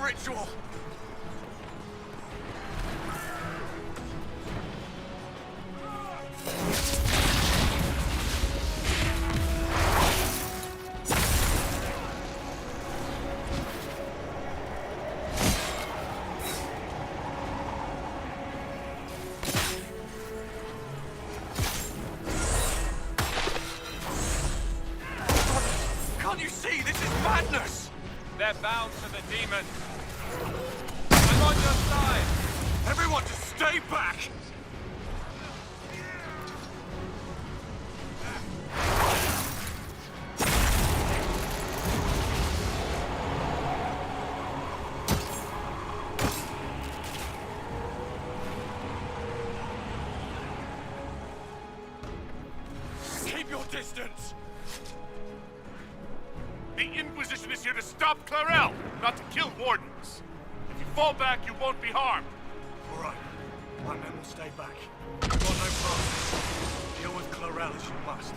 ritual! Can't you see? This is madness! They're bound to the demon. I'm on your side. Everyone just stay back! Keep your distance! The Inquisition is here to stop Clarel, not to kill wardens. If you fall back, you won't be harmed. All right. My men will stay back. You've got no problem. Deal with Clarel as you must.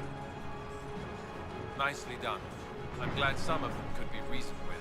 Nicely done. I'm glad some of them could be reasoned with.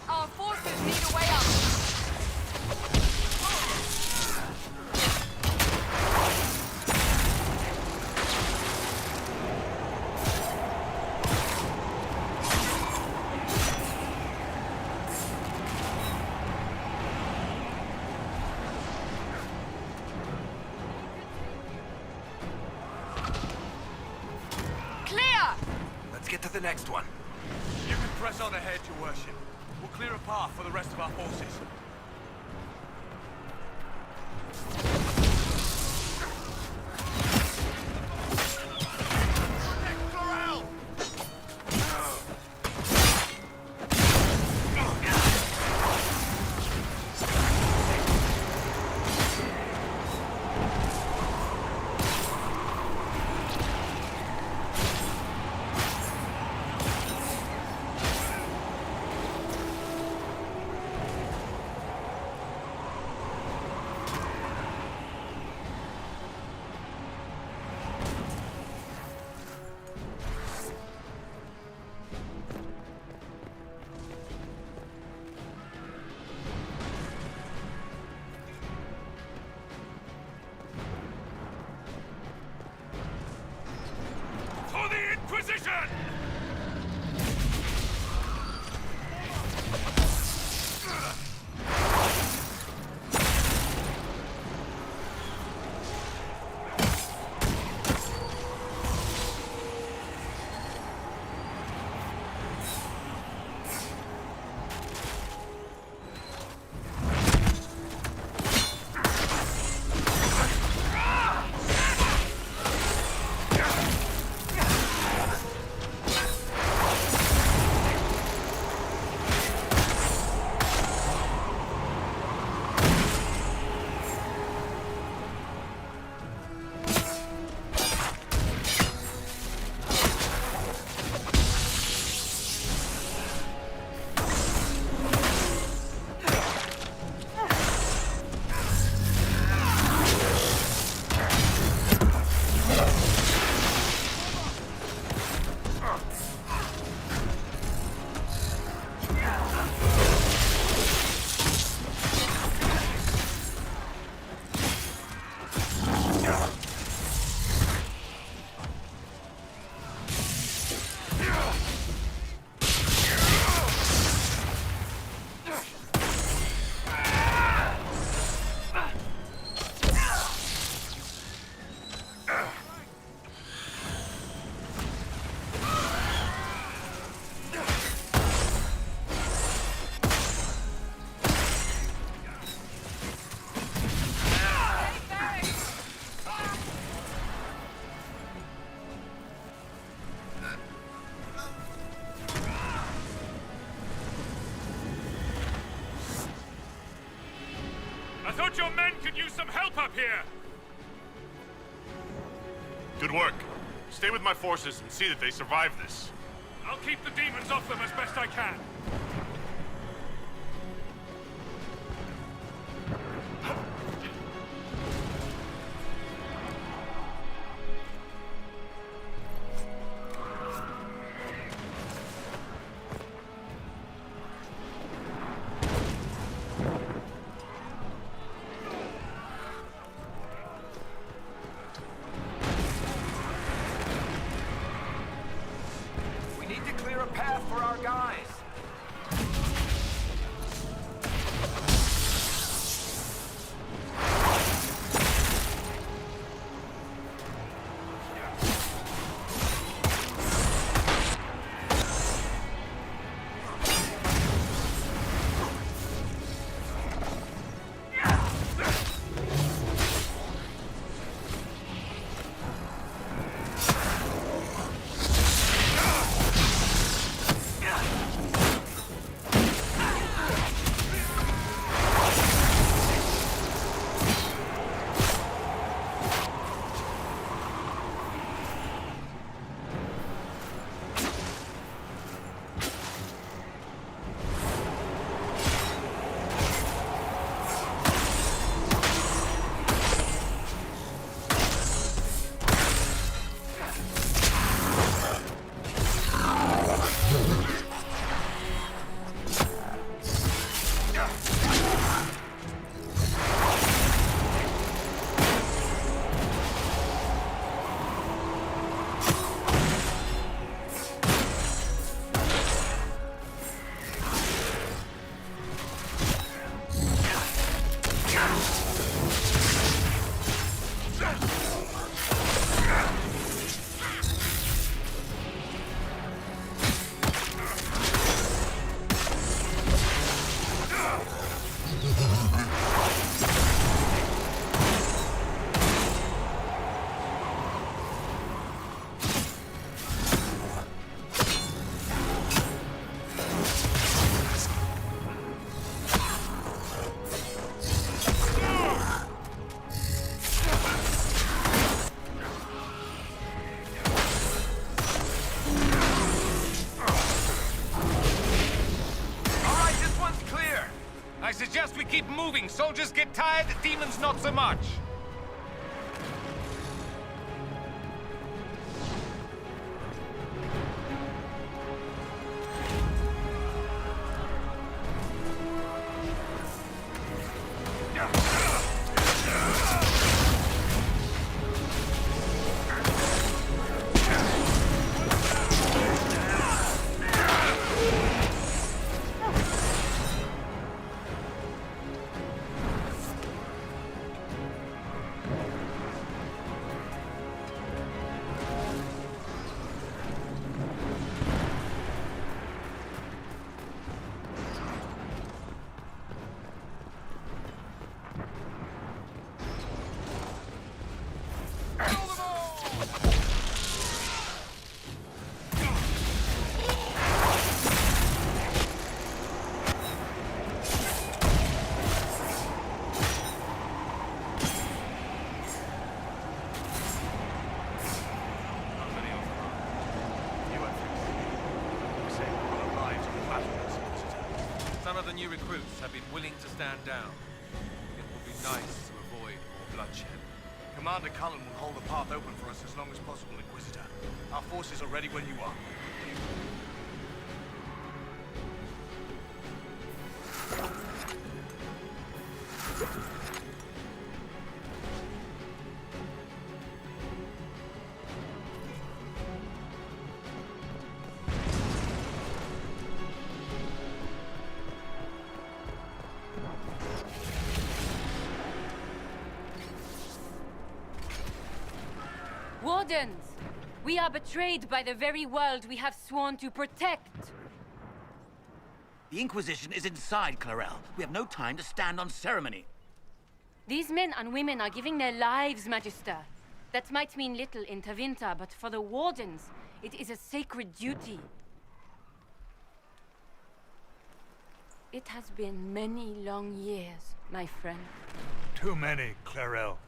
Our forces need a way up. Let's get to the next one. You can press on ahead, Your Worship. We'll clear a path for the rest of our forces. thought your men could use some help up here! Good work. Stay with my forces and see that they survive this. I'll keep the demons off them as best I can. We need to clear a path for our guys. I suggest we keep moving. Soldiers get tired, demons not so much. Some of the new recruits have been willing to stand down. It will be nice to avoid more bloodshed. Commander Cullen will hold the path open for us as long as possible, Inquisitor. Our forces are ready when you are. Wardens! We are betrayed by the very world we have sworn to protect. The Inquisition is inside, Clarel. We have no time to stand on ceremony. These men and women are giving their lives, Magister. That might mean little in Tavinta, but for the Wardens, it is a sacred duty. It has been many long years, my friend. Too many, Clarel.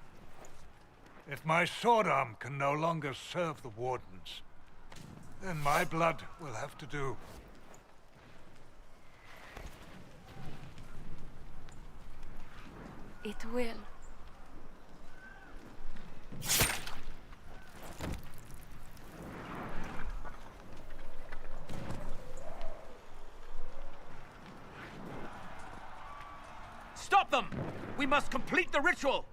If my sword arm can no longer serve the Wardens, then my blood will have to do. It will. Stop them! We must complete the ritual!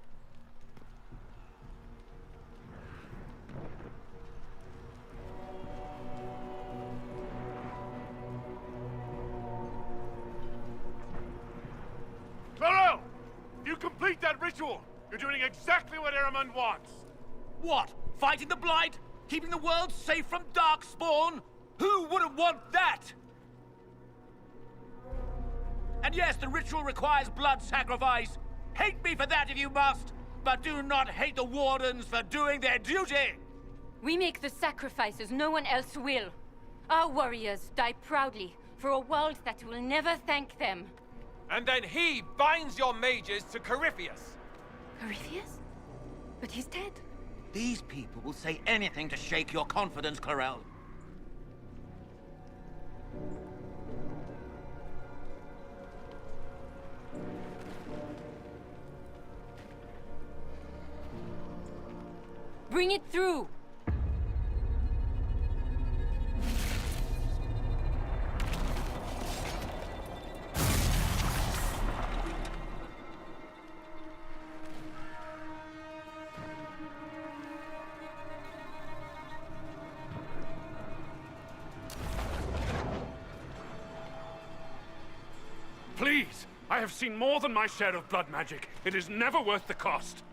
Clarel! If you complete that ritual, you're doing exactly what Adamant wants. What? Fighting the Blight? Keeping the world safe from Darkspawn? Who wouldn't want that? And yes, the ritual requires blood sacrifice. Hate me for that if you must, but do not hate the Wardens for doing their duty! We make the sacrifices no one else will. Our warriors die proudly for a world that will never thank them. And then he binds your mages to Corypheus. Corypheus? But he's dead. These people will say anything to shake your confidence, Clarel. Bring it through! Please! I have seen more than my share of blood magic. It is never worth the cost.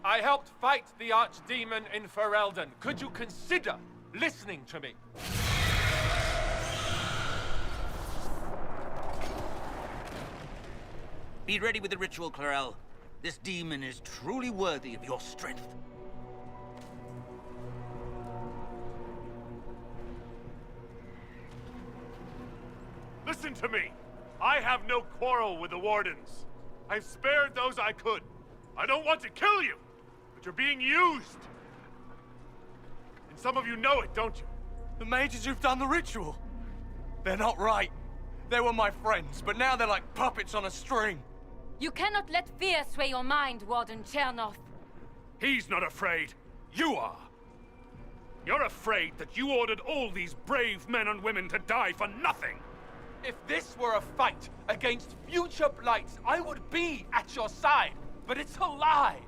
I helped fight the archdemon in Ferelden. Could you consider listening to me? Be ready with the ritual, Clarel. This demon is truly worthy of your strength. Listen to me. I have no quarrel with the Wardens. I've spared those I could. I don't want to kill you, but you're being used. And some of you know it, don't you? The mages who've done the ritual. They're not right. They were my friends, but now they're like puppets on a string. You cannot let fear sway your mind, Warden Chernoff. He's not afraid. You are. You're afraid that you ordered all these brave men and women to die for nothing. If this were a fight against future blights, I would be at your side. But it's a lie.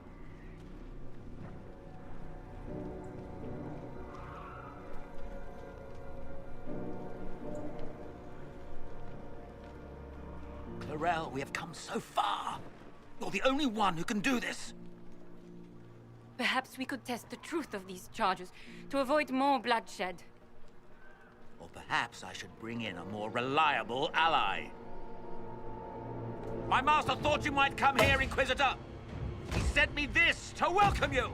Clarel, we have come so far. You're the only one who can do this. Perhaps we could test the truth of these charges to avoid more bloodshed. Or perhaps I should bring in a more reliable ally. My master thought you might come here, Inquisitor. He sent me this to welcome you.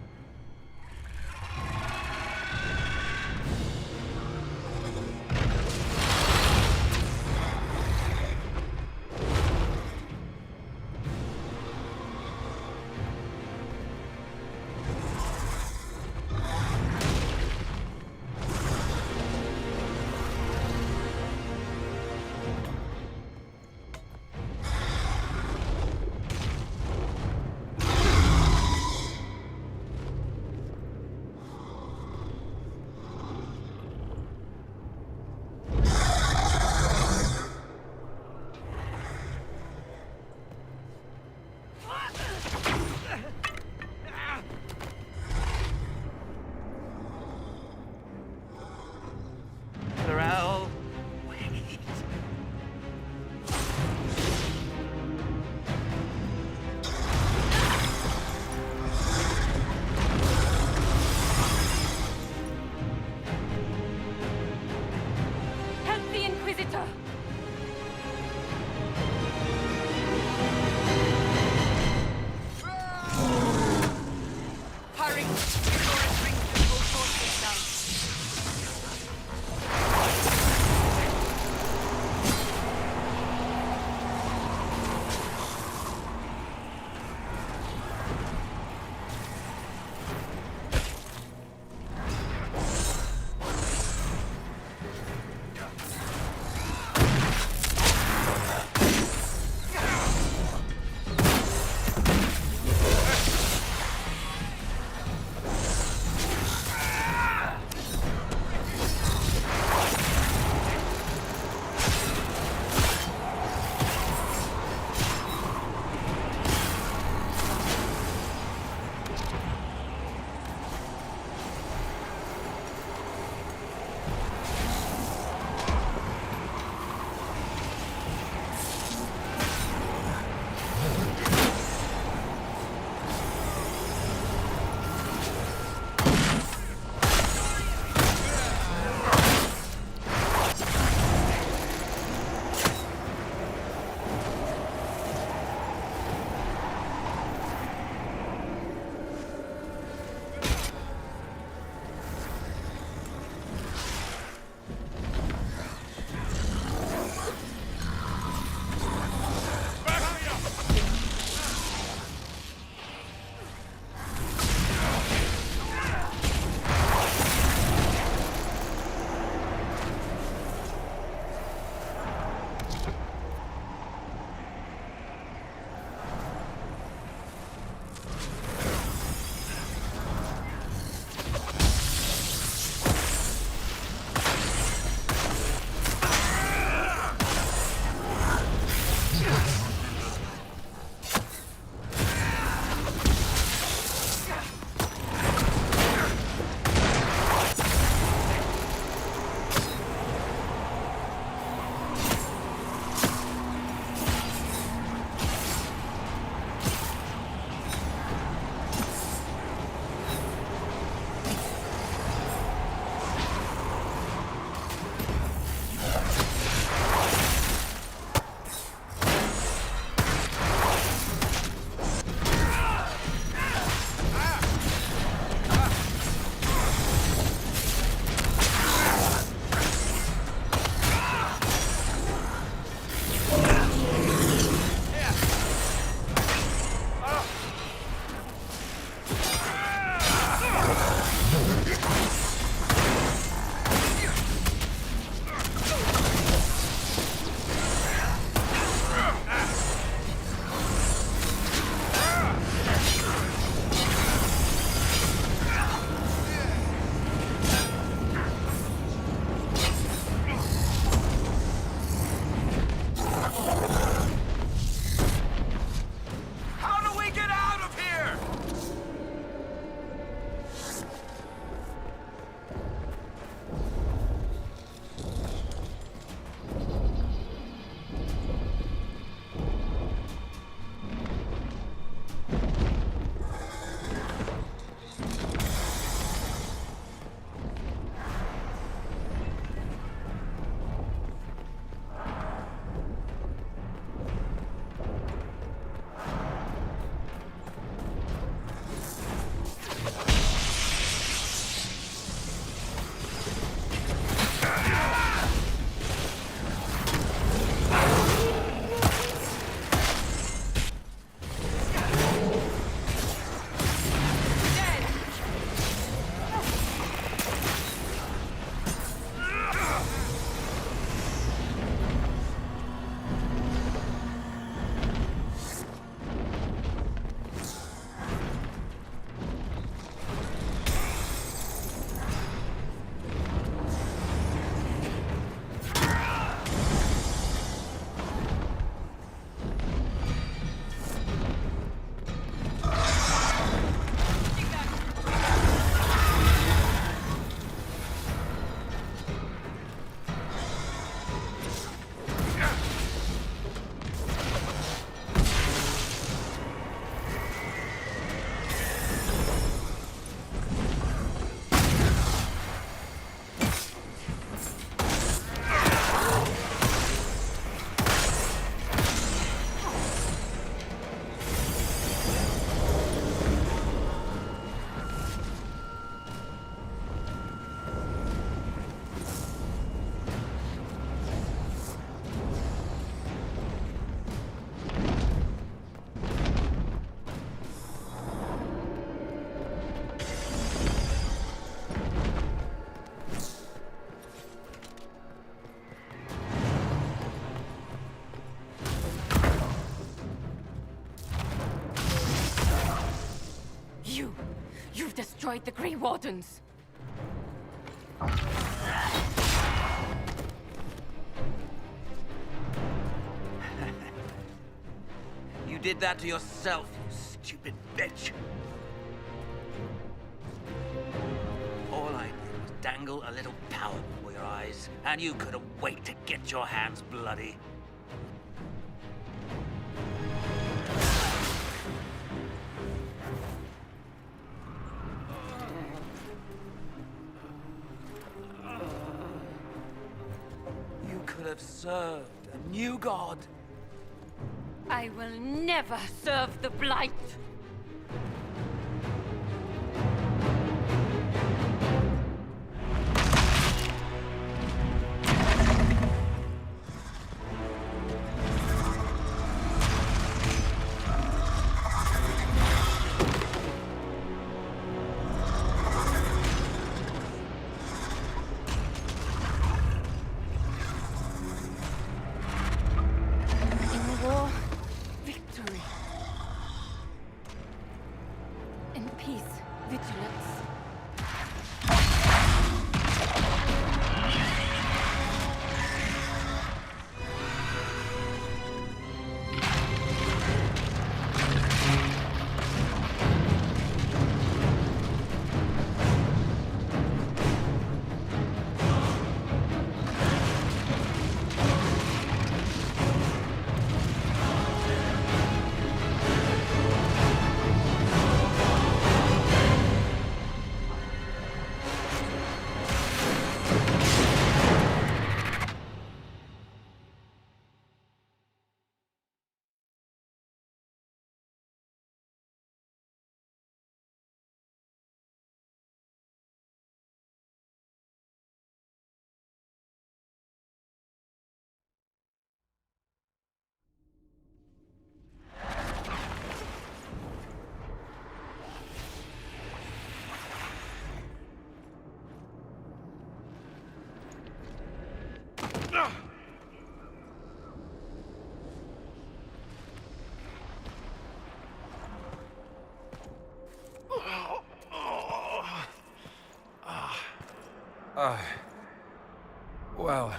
destroyed the Grey Wardens. You did that to yourself, you stupid bitch. All I did was dangle a little power before your eyes, and you couldn't wait to get your hands bloody. You could have served a new god. I will never serve the Blight! In war, victory. In peace, vigilance. Well,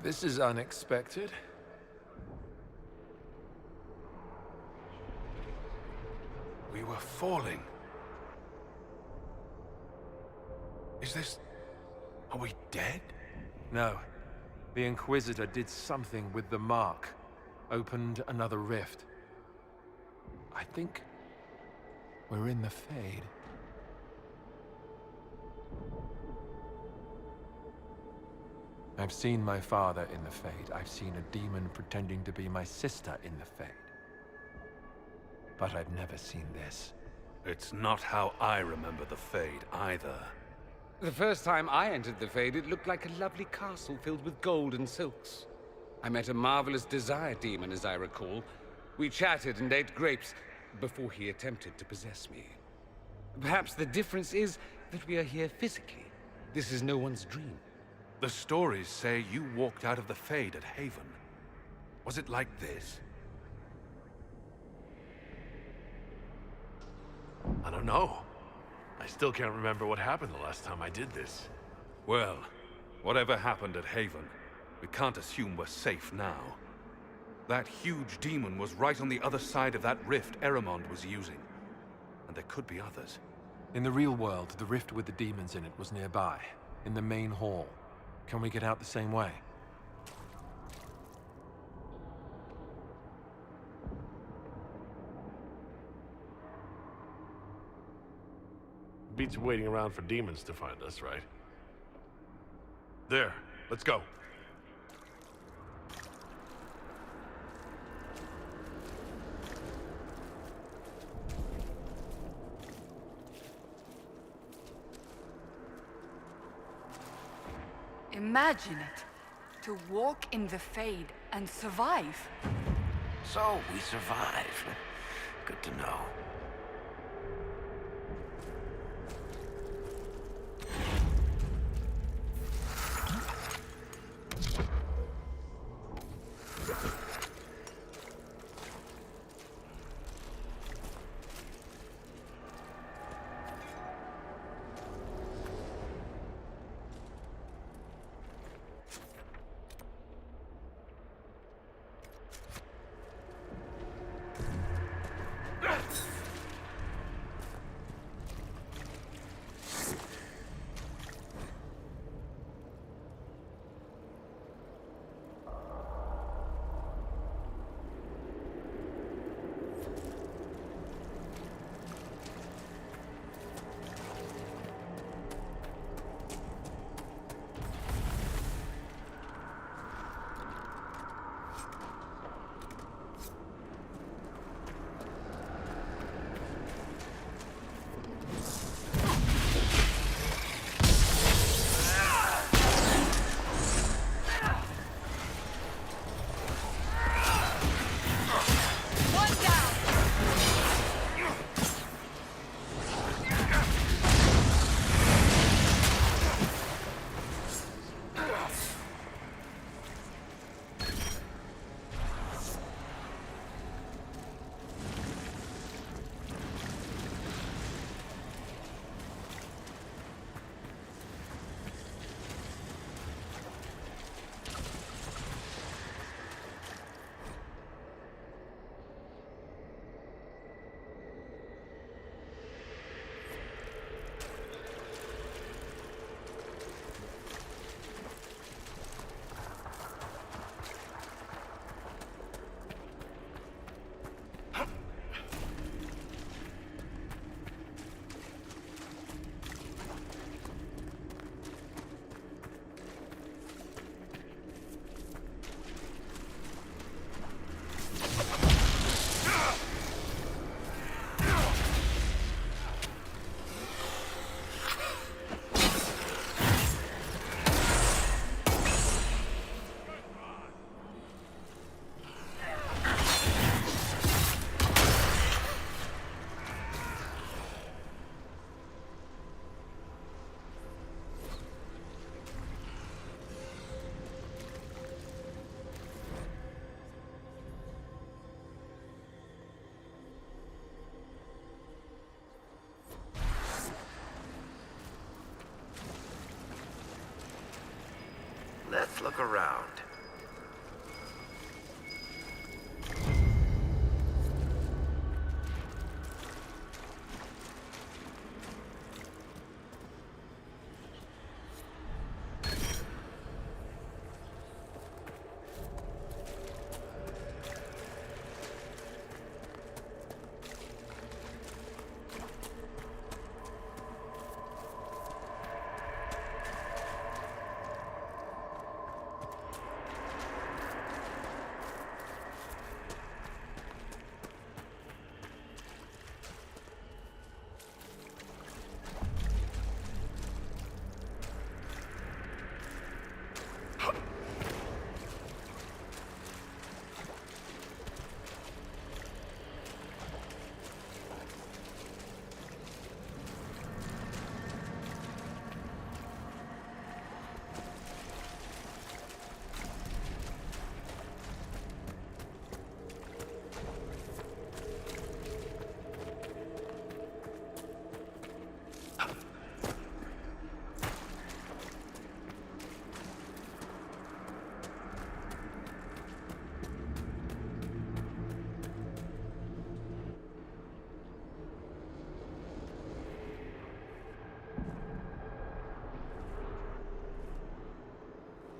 this is unexpected. We were falling. Is this... Are we dead? No. The Inquisitor did something with the mark. Opened another rift. I think... we're in the Fade. I've seen my father in the Fade. I've seen a demon pretending to be my sister in the Fade. But I've never seen this. It's not how I remember the Fade, either. The first time I entered the Fade, it looked like a lovely castle filled with gold and silks. I met a marvelous desire demon, as I recall. We chatted and ate grapes before he attempted to possess me. Perhaps the difference is that we are here physically. This is no one's dream. The stories say you walked out of the Fade at Haven. Was it like this? I don't know. I still can't remember what happened the last time I did this. Well, whatever happened at Haven, we can't assume we're safe now. That huge demon was right on the other side of that rift Adamant was using. And there could be others. In the real world, the rift with the demons in it was nearby, in the main hall. Can we get out the same way? Beats waiting around for demons to find us, right? There, let's go. Imagine it. To walk in the Fade and survive. So, we survived. Good to know. look around.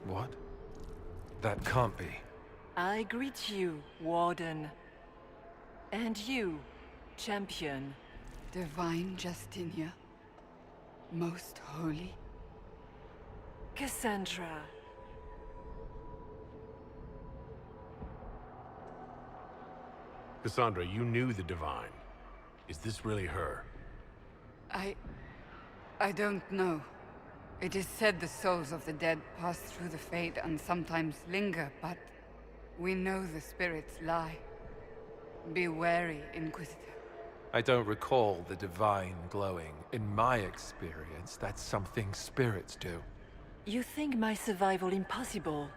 What? That can't be. I greet you, Warden. And you, Champion. Divine Justinia. Most Holy. Cassandra. Cassandra, you knew the Divine. Is this really her? I don't know. It is said the souls of the dead pass through the Fade and sometimes linger, but we know the spirits lie. Be wary, Inquisitor. I don't recall the Divine glowing. In my experience, that's something spirits do. You think my survival impossible,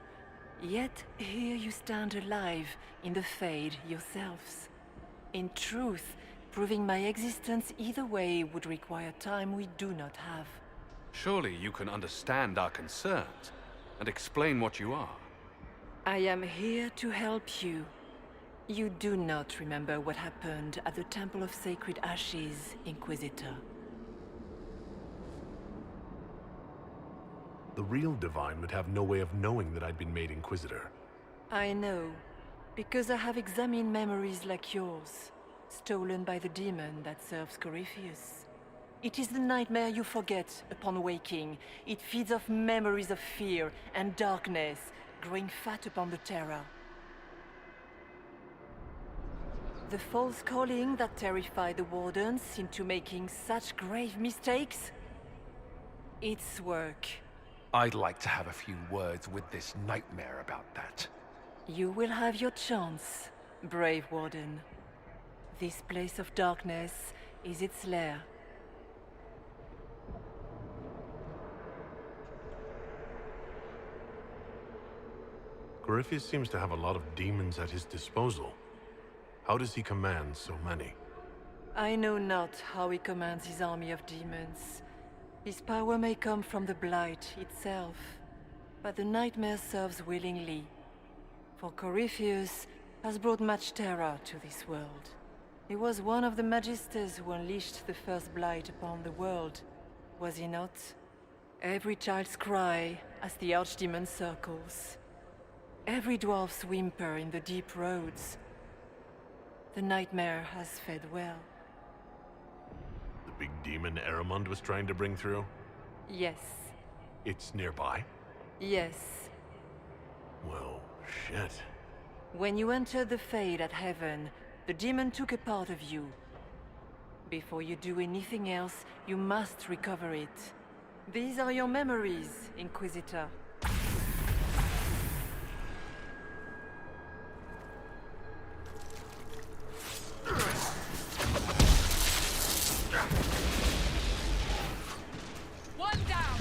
yet here you stand alive in the Fade yourselves. In truth, proving my existence either way would require time we do not have. Surely you can understand our concerns and explain what you are. I am here to help you. You do not remember what happened at the Temple of Sacred Ashes, Inquisitor. The real Divine would have no way of knowing that I'd been made Inquisitor. I know, because I have examined memories like yours, stolen by the demon that serves Corypheus. It is the nightmare you forget upon waking. It feeds off memories of fear and darkness, growing fat upon the terror. The false calling that terrified the Wardens into making such grave mistakes? Its work. I'd like to have a few words with this nightmare about that. You will have your chance, brave Warden. This place of darkness is its lair. Corypheus seems to have a lot of demons at his disposal. How does he command so many? I know not how he commands his army of demons. His power may come from the Blight itself, but the nightmare serves willingly. For Corypheus has brought much terror to this world. He was one of the Magisters who unleashed the first Blight upon the world, was he not? Every child's cry as the Archdemon circles. Every dwarf's whimper in the deep roads. The nightmare has fed well. The big demon Adamant was trying to bring through? Yes. It's nearby? Yes. Well, shit. When you entered the Fade at Heaven, the demon took a part of you. Before you do anything else, you must recover it. These are your memories, Inquisitor. One down!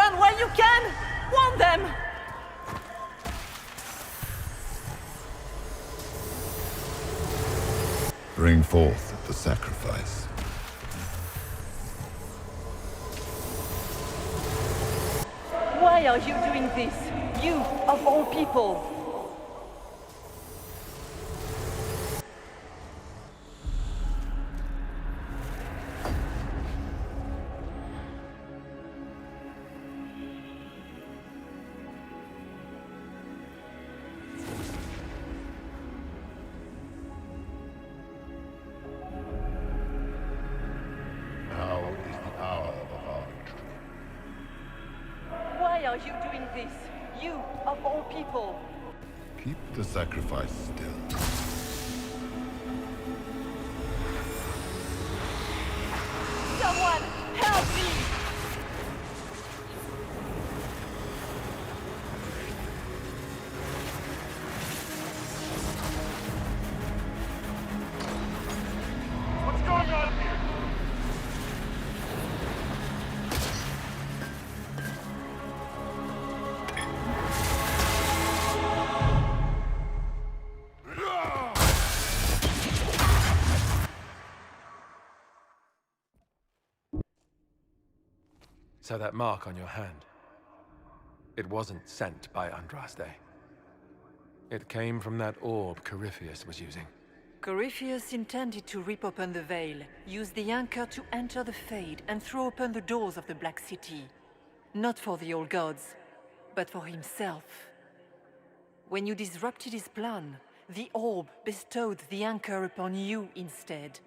run while you can! Warn them! Bring forth the sacrifice. Why are you doing this? You, of all people! Now is the hour of our retreat. Why are you doing this? You, of all people! Keep the sacrifice still. Someone, help me! What's going on here? So that mark on your hand, it wasn't sent by Andraste. It came from that orb Corypheus was using. Corypheus intended to rip open the veil, use the anchor to enter the Fade, and throw open the doors of the Black City. Not for the old gods, but for himself. When you disrupted his plan, the orb bestowed the anchor upon you instead.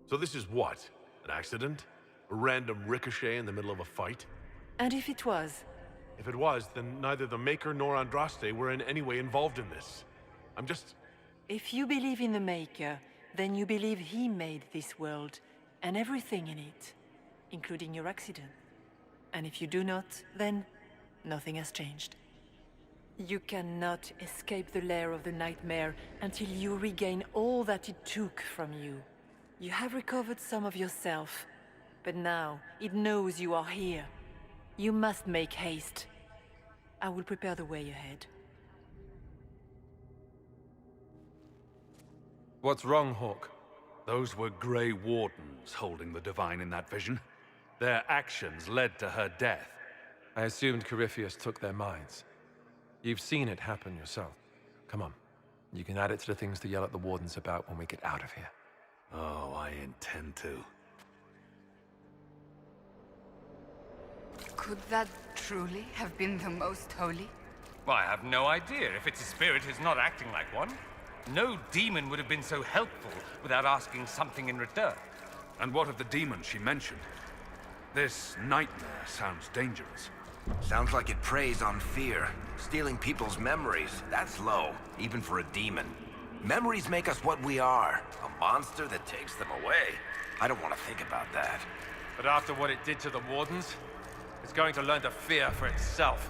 So this is what? An accident? A random ricochet in the middle of a fight? And if it was? If it was, then neither the Maker nor Andraste were in any way involved in this. I'm just... If you believe in the Maker, then you believe he made this world, and everything in it, including your accident. And if you do not, then nothing has changed. You cannot escape the lair of the nightmare until you regain all that it took from you. You have recovered some of yourself, but now it knows you are here. You must make haste. I will prepare the way ahead. What's wrong, Hawk? Those were Grey Wardens holding the Divine in that vision. Their actions led to her death. I assumed Corypheus took their minds. You've seen it happen yourself. Come on. You can add it to the things to yell at the Wardens about when we get out of here. Oh, I intend to. Could that truly have been the most holy? Well, I have no idea. If it's a spirit who's not acting like one, no demon would have been so helpful without asking something in return. And what of the demon she mentioned? This nightmare sounds dangerous. Sounds like it preys on fear. Stealing people's memories, that's low, even for a demon. Memories make us what we are. A monster that takes them away. I don't want to think about that. But after what it did to the Wardens, it's going to learn to fear for itself.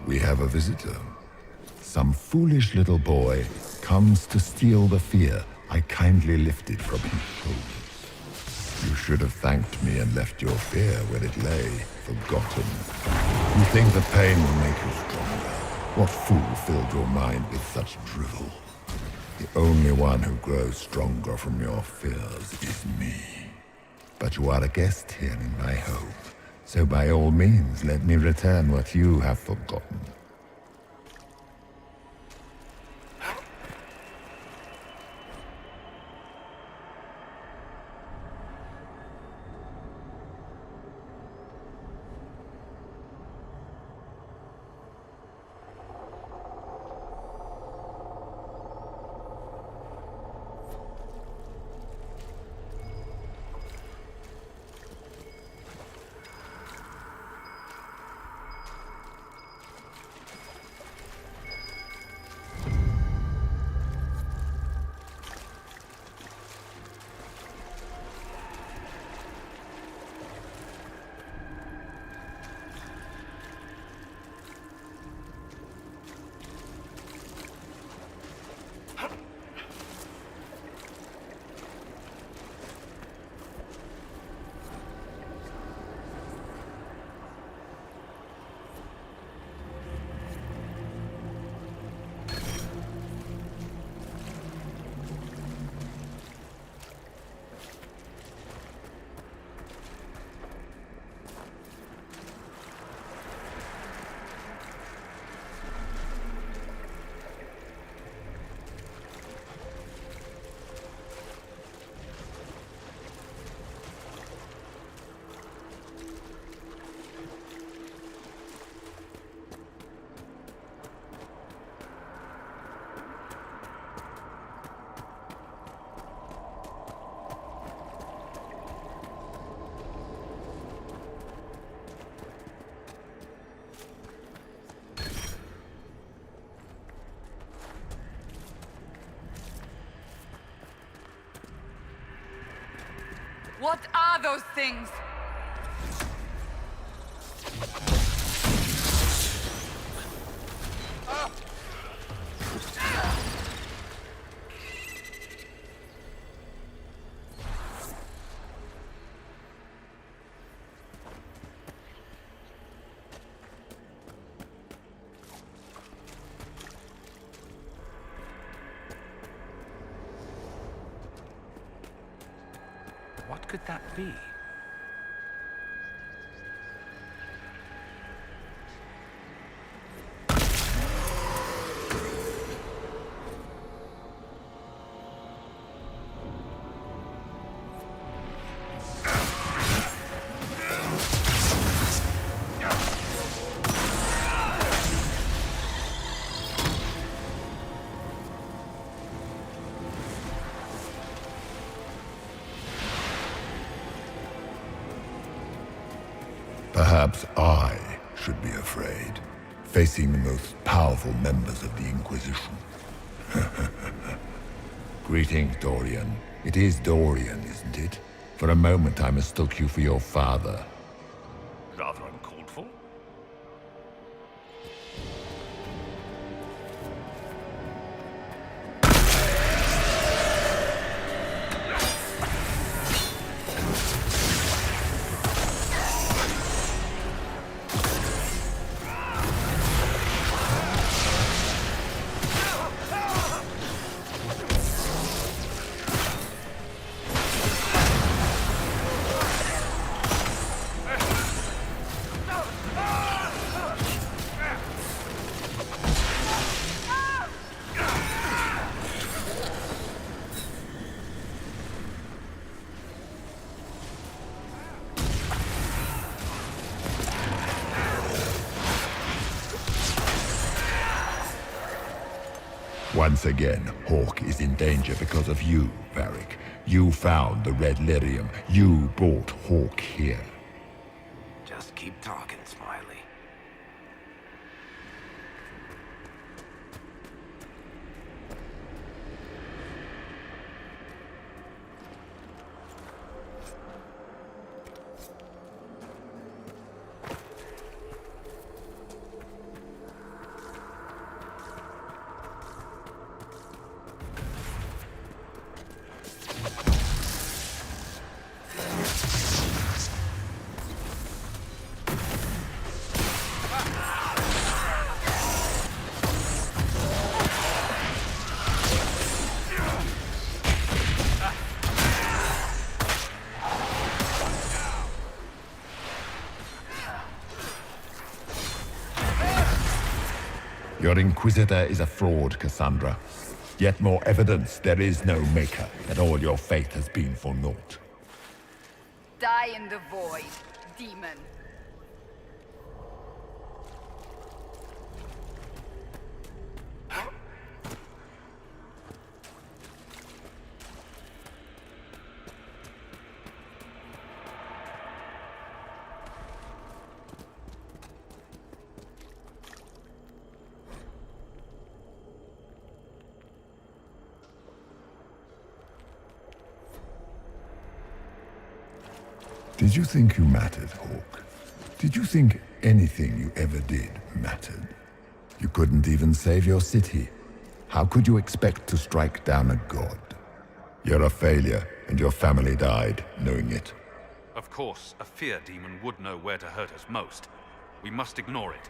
We have a visitor. Some foolish little boy comes to steal the fear I kindly lifted from his shoulders. You should have thanked me and left your fear where it lay, forgotten. You think the pain will make you stronger? What fool filled your mind with such drivel? The only one who grows stronger from your fears is me. But you are a guest here in my home, so by all means let me return what you have forgotten. What are those things? What could that be? Perhaps I should be afraid, facing the most powerful members of the Inquisition. Greetings, Dorian. It is Dorian, isn't it? For a moment I mistook you for your father. Rather uncalled for. Once again, Hawk is in danger because of you, Varric. You found the Red Lyrium. You brought Hawk here. Just keep talking, Smiley. Your Inquisitor is a fraud, Cassandra. Yet more evidence there is no Maker, that all your faith has been for naught. Die in the void, demon. Did you think you mattered, Hawk? Did you think anything you ever did mattered? You couldn't even save your city. How could you expect to strike down a god? You're a failure, and your family died knowing it. Of course, a fear demon would know where to hurt us most. We must ignore it.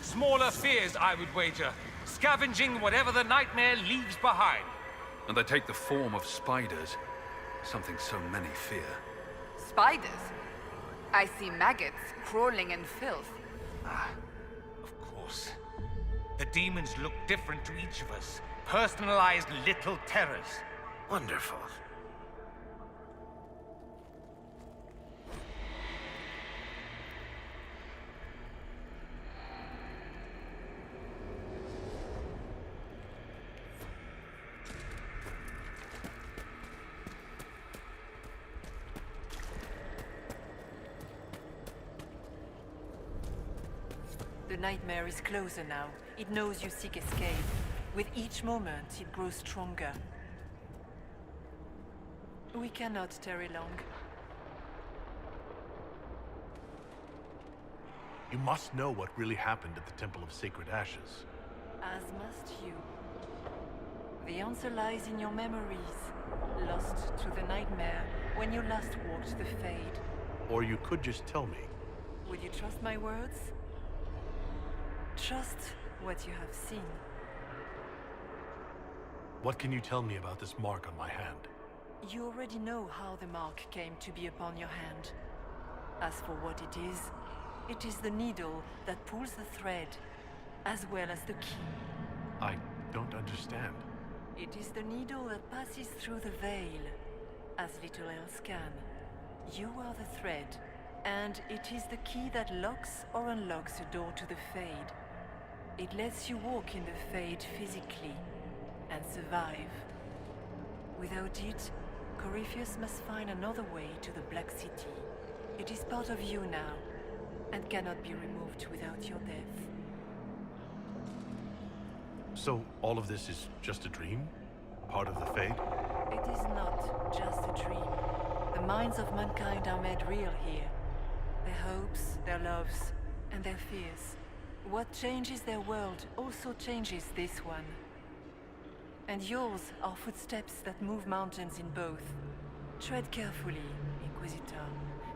Smaller fears, I would wager. Scavenging whatever the nightmare leaves behind. And they take the form of spiders. Something so many fear. Spiders? I see maggots crawling in filth. Of course. The demons look different to each of us. Personalized little terrors. Wonderful. The nightmare is closer now. It knows you seek escape. With each moment, it grows stronger. We cannot tarry long. You must know what really happened at the Temple of Sacred Ashes. As must you. The answer lies in your memories, lost to the nightmare when you last walked the Fade. Or you could just tell me. Will you trust my words? Trust what you have seen. What can you tell me about this mark on my hand? You already know how the mark came to be upon your hand. As for what it is the needle that pulls the thread, as well as the key. I don't understand. It is the needle that passes through the veil, as little else can. You are the thread, and it is the key that locks or unlocks a door to the Fade. It lets you walk in the Fade physically, and survive. Without it, Corypheus must find another way to the Black City. It is part of you now, and cannot be removed without your death. So, all of this is just a dream? Part of the Fade? It is not just a dream. The minds of mankind are made real here. Their hopes, their loves, and their fears. What changes their world also changes this one. And yours are footsteps that move mountains in both. Tread carefully, Inquisitor.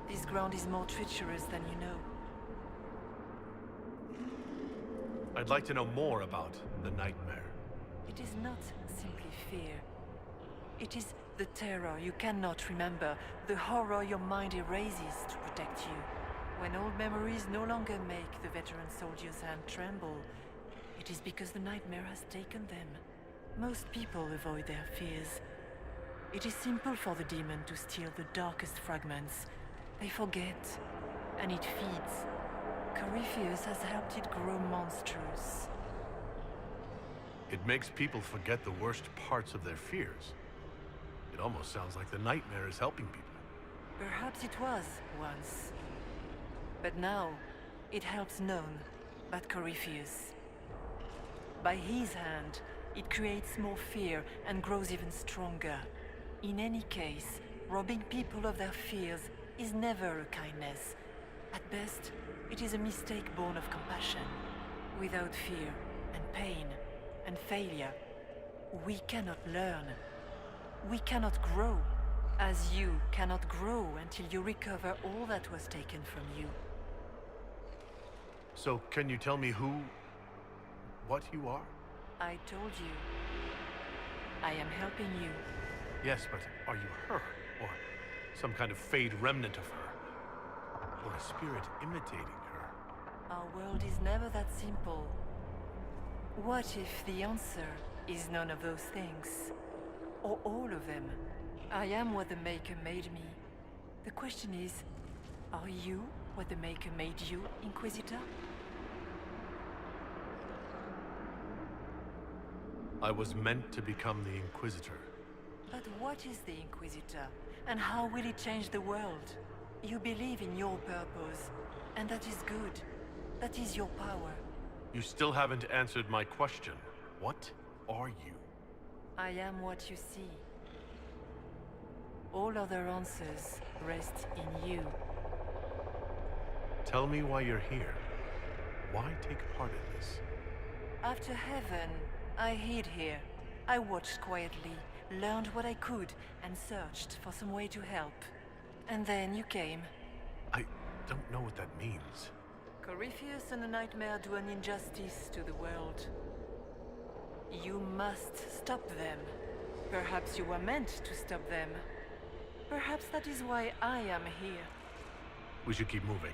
This ground is more treacherous than you know. I'd like to know more about the nightmare. It is not simply fear. It is the terror you cannot remember, the horror your mind erases to protect you. When old memories no longer make the veteran soldier's hand tremble, it is because the nightmare has taken them. Most people avoid their fears. It is simple for the demon to steal the darkest fragments. They forget, and it feeds. Corypheus has helped it grow monstrous. It makes people forget the worst parts of their fears. It almost sounds like the nightmare is helping people. Perhaps it was, once. But now, it helps none but Corypheus. By his hand, it creates more fear and grows even stronger. In any case, robbing people of their fears is never a kindness. At best, it is a mistake born of compassion. Without fear, and pain, and failure, We cannot learn. We cannot grow. As you cannot grow until you recover all that was taken from you. So, can you tell me what you are? I told you. I am helping you. Yes, but are you her? Or some kind of fade remnant of her? Or a spirit imitating her? Our world is never that simple. What if the answer is none of those things? Or all of them? I am what the Maker made me. The question is, are you what the Maker made you, Inquisitor? I was meant to become the Inquisitor. But what is the Inquisitor? And how will it change the world? You believe in your purpose, and that is good. That is your power. You still haven't answered my question. What are you? I am what you see. All other answers rest in you. Tell me why you're here. Why take part in this? After heaven, I hid here. I watched quietly, learned what I could, and searched for some way to help. And then you came. I don't know what that means. Corypheus and the Nightmare do an injustice to the world. You must stop them. Perhaps you were meant to stop them. Perhaps that is why I am here. We should keep moving.